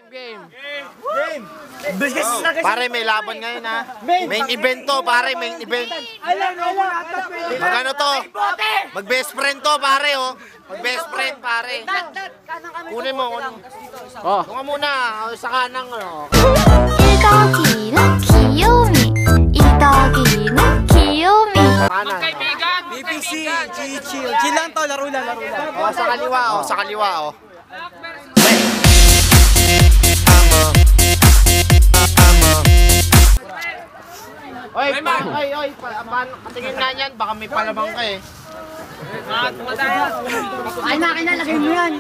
Game. Pare, may laban ngayon ha. Main event to, pare, main event. Magano to? Mag best friend to, pare, oh. Mag best friend, pare. Kunin mo, kunin mo. Oh. Tunga muna, sa kanang, ano. 일덕이는 귀요미 이덕이는 귀요미 Kanan. BBC, chill. Chill lang to, laro lang. Oh, sa kaliwa, oh, sa kaliwa, oh. Oy, paano katingin nga yan? Baka may palabang ka eh. Ay, nakinalagay mo yan.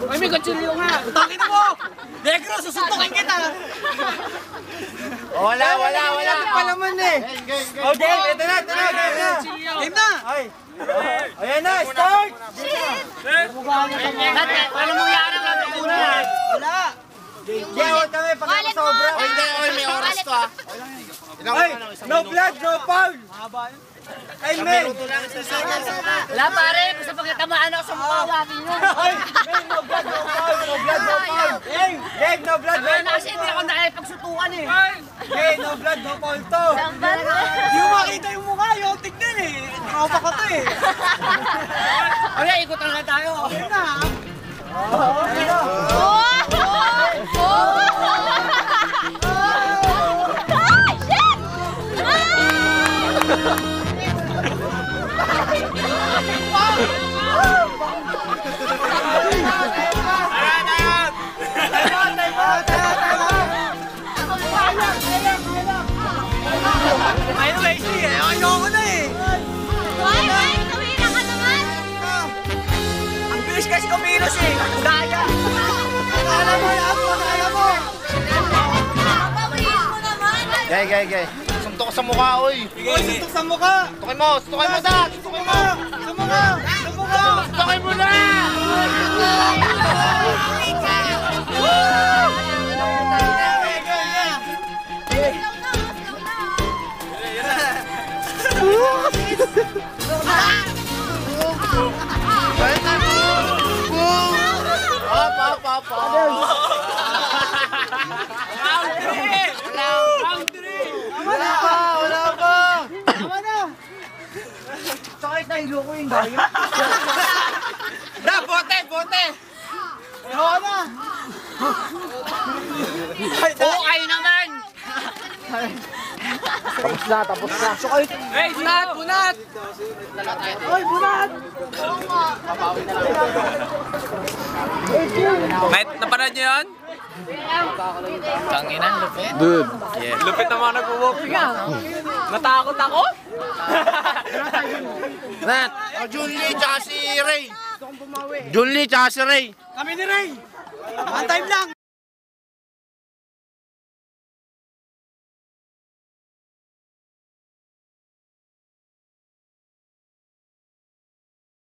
Ay, may kutsilyo nga. Utangin mo! Negro, susuntukin kita! Wala. Pa naman eh. Game. Oh, game! Ito na! Game na! Ay! Ayan na! Start! Paano mo yan ang natutunan? Wala! Gawin kami pag ako sobra. Oy, hindi, oy, may oras to ah. Ay! No blood, no foul! Ay, men! Wala pare, basta pagkatamaan ako sa mukha, wakin yun. Ay! Men, no blood, no foul! No blood, no foul! Game! Game, no blood, no Wala na foul! kasi hindi ako nakipagsutukan eh. Game, no blood, no foul to! Hindi mo makita yung mukha, yung tignan eh! Tropa ko to eh! Okay, ikutan na tayo. Game na! Ay, Wesley eh! Ayoko na eh! Why? Tumira ka naman? Ang bilis kasi kumilos eh! Daya! Akala mo! Papawiin mo naman. Gay. Suntok ko sa mukha, oy. Uy, suntok sa mukha! Tukin mo, dad. Tukin mo. Sa mukha! Tukin mo na. Op. Wala pa. Tama na! Sakit na ilo ko yung daya. Da, bote. Ayoko na! Okay naman. Tapos na. Hey, bunat! Ay, bunat! Mate, napanood nyo yun? Tangina, lupit. Dude. Yeah. Lupit naman nag-walking ah. Natakot ako? Nat, Junli tsaka si Ray. Junli tsaka si Ray. Kami ni Ray! One time lang!